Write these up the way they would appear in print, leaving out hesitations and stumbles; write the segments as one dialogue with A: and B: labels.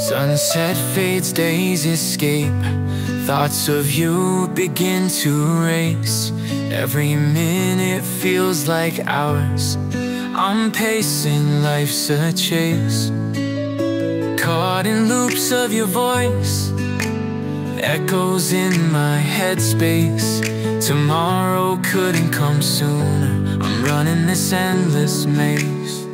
A: Sunset fades, days escape. Thoughts of you begin to race. Every minute feels like hours. I'm pacing, life's a chase. Caught in loops of your voice, echoes in my headspace. Tomorrow couldn't come sooner. I'm running this endless maze.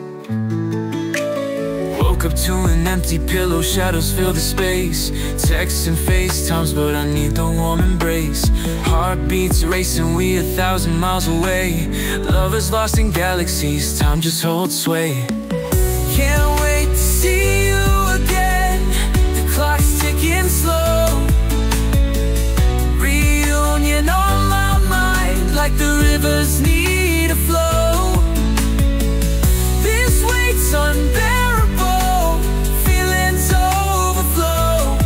A: Woke up to an empty pillow, shadows fill the space. Texts and FaceTimes, but I need the warm embrace. Heartbeats racing, we 1,000 miles away. Lovers lost in galaxies, time just holds sway. Can't wait to see you again. The clock's ticking slow. Reunion on my mind, like the rivers need a flow. This weight's unbearable, feelings overflow.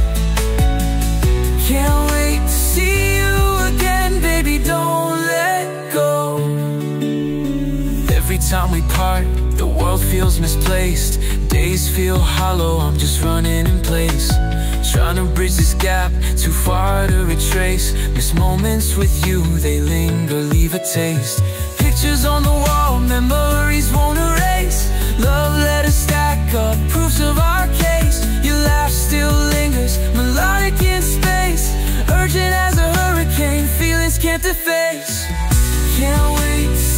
A: Can't wait to see you again, baby, don't let go. Every time we part, the world feels misplaced. Days feel hollow, I'm just running in place. Trying to bridge this gap, too far to retrace. Miss moments with you, they linger, leave a taste. Pictures on the wall, memories won't erase. Love letters stack up, proofs of our case. Your laugh still lingers, melodic in space. Urgent as a hurricane, feelings can't deface. Can't wait to